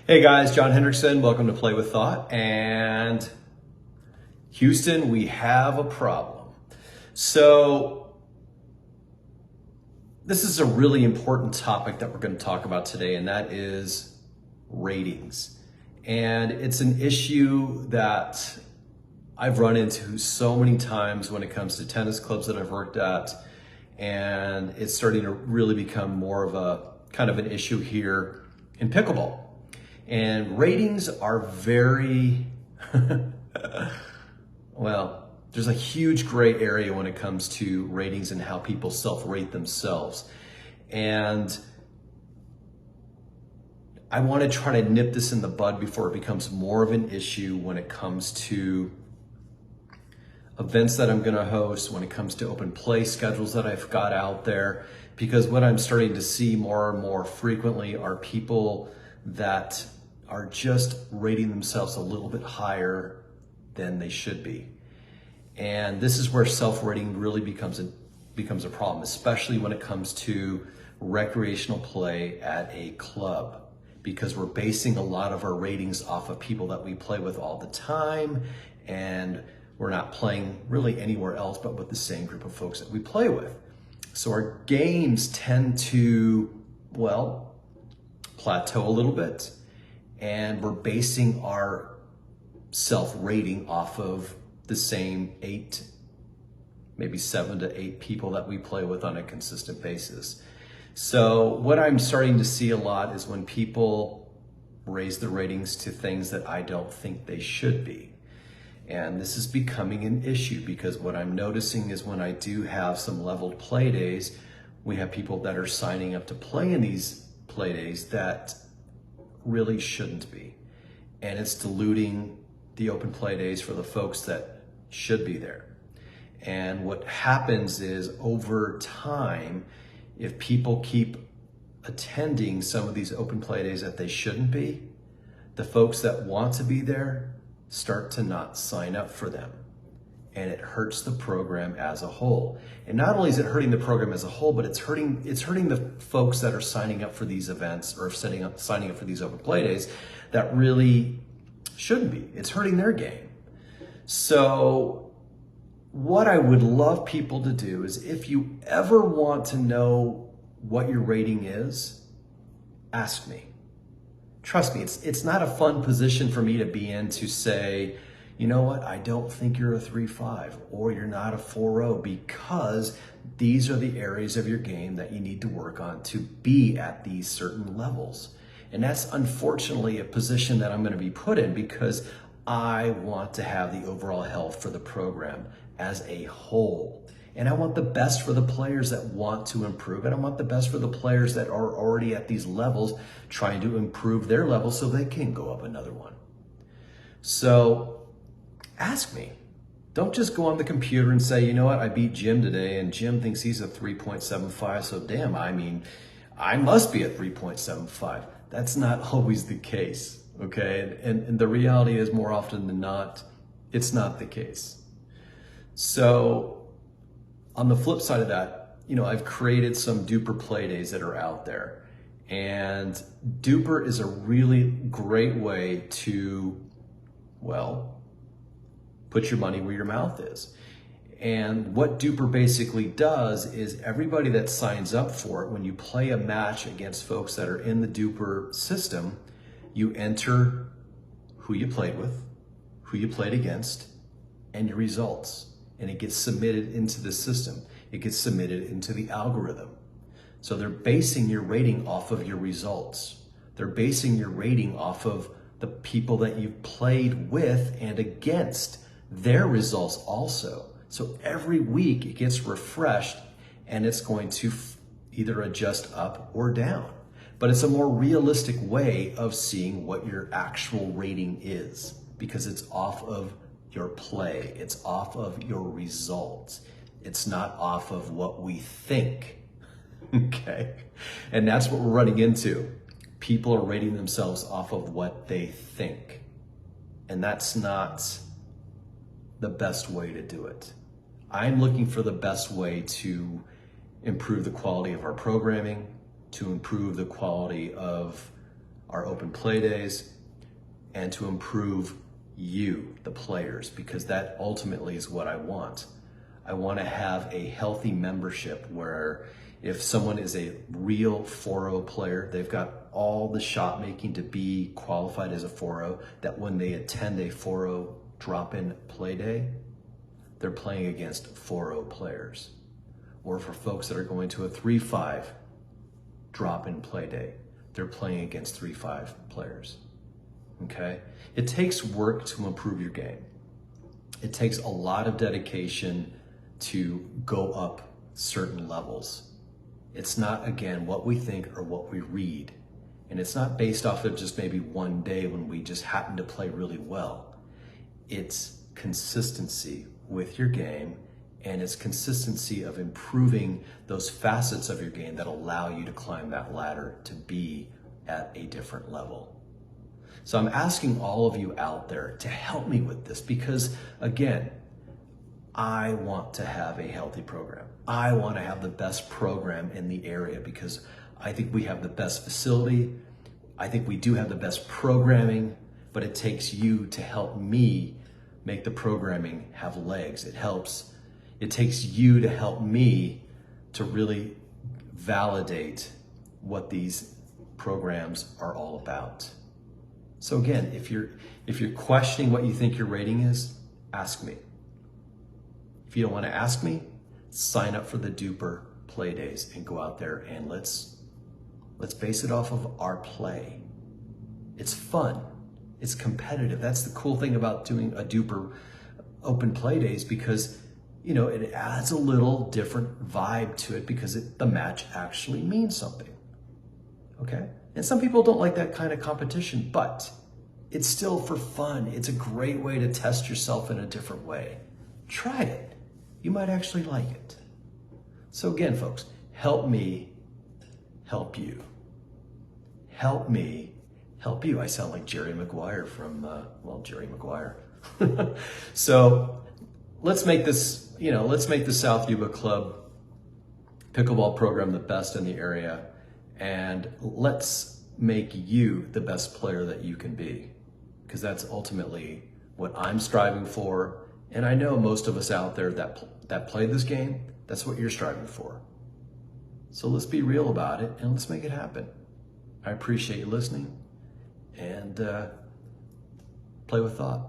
Hey guys, John Hendrickson. Welcome to Play with Thought. And Houston, we have a problem. So this is a really important topic that we're going to talk about today, and that is ratings. And it's an issue that I've run into so many times when it comes to tennis clubs that I've worked at, and it's starting to really become more of a kind of an issue here in pickleball. And ratings are very, well, there's a huge gray area when it comes to ratings and how people self-rate themselves. And I want to try to nip this in the bud before it becomes more of an issue when it comes to events that I'm going to host, when it comes to open play schedules that I've got out there, because what I'm starting to see more and more frequently are people that are just rating themselves a little bit higher than they should be. And this is where self-rating really becomes a problem, especially when it comes to recreational play at a club, because we're basing a lot of our ratings off of people that we play with all the time, and we're not playing really anywhere else but with the same group of folks that we play with. So our games tend to, well, plateau a little bit, and we're basing our self-rating off of the same 8, maybe 7 to 8 people that we play with on a consistent basis. So what I'm starting to see a lot is when people raise the ratings to things that I don't think they should be. And this is becoming an issue, because what I'm noticing is when I do have some leveled play days, we have people that are signing up to play in these play days that really shouldn't be. And it's diluting the open play days for the folks that should be there. And what happens is, over time, if people keep attending some of these open play days that they shouldn't be, the folks that want to be there start to not sign up for them. And it hurts the program as a whole. And not only is it hurting the program as a whole, but it's hurting the folks that are signing up for these events or signing up for these open play days that really shouldn't be. It's hurting their game. So what I would love people to do is, if you ever want to know what your rating is, ask me. Trust me, it's not a fun position for me to be in, to say, you know what, I don't think you're a 3-5 or you're not a 4-0, because these are the areas of your game that you need to work on to be at these certain levels. And that's unfortunately a position that I'm going to be put in, because I want to have the overall health for the program as a whole. And I want the best for the players that want to improve, and I want the best for the players that are already at these levels trying to improve their level so they can go up another one. So ask me. Don't just go on the computer and say, you know what, I beat Jim today and Jim thinks he's a 3.75, so damn, I mean, I must be a 3.75. That's not always the case, okay? And the reality is, more often than not, it's not the case. So on the flip side of that, you know, I've created some duper play days that are out there. And duper is a really great way to, well, put your money where your mouth is. And what duper basically does is, everybody that signs up for it, when you play a match against folks that are in the duper system, you enter who you played with, who you played against, and your results. And it gets submitted into the system. It gets submitted into the algorithm. So they're basing your rating off of your results. They're basing your rating off of the people that you've played with and against, their results also. So every week it gets refreshed, and it's going to either adjust up or down. But it's a more realistic way of seeing what your actual rating is, because it's off of your play. It's off of your results. It's not off of what we think, okay? And that's what we're running into. People are rating themselves off of what they think. And that's not the best way to do it. I'm looking for the best way to improve the quality of our programming, to improve the quality of our open play days, and to improve you, the players, because that ultimately is what I want. I want to have a healthy membership where if someone is a real 4-0 player, they've got all the shot making to be qualified as a 4-0, that when they attend a 4-0 drop-in play day, they're playing against 4-0 players. Or for folks that are going to a 3-5 drop-in play day, they're playing against 3-5 players. Okay? It takes work to improve your game. It takes a lot of dedication to go up certain levels. It's not, again, what we think or what we read. And it's not based off of just maybe one day when we just happen to play really well. It's consistency with your game, and it's consistency of improving those facets of your game that allow you to climb that ladder to be at a different level. So I'm asking all of you out there to help me with this because, again, I want to have a healthy program. I want to have the best program in the area because I think we have the best facility. I think we do have the best programming, but it takes you to help me make the programming have legs. It takes you to help me to really validate what these programs are all about. So again, if you're questioning what you think your rating is, ask me. If you don't want to ask me, sign up for the Duper play days and go out there and let's base it off of our play. It's fun. It's competitive. That's the cool thing about doing a Duper open play days because, you know, it adds a little different vibe to it because the match actually means something. Okay? And some people don't like that kind of competition, but it's still for fun. It's a great way to test yourself in a different way. Try it. You might actually like it. So again, folks, help me help you. Help me help you. I sound like Jerry Maguire from, Jerry Maguire. So let's make this, let's make the South Yuba Club pickleball program the best in the area, and let's make you the best player that you can be, because that's ultimately what I'm striving for. And I know most of us out there that play this game, that's what you're striving for. So let's be real about it and let's make it happen. I appreciate you listening, and play with thought.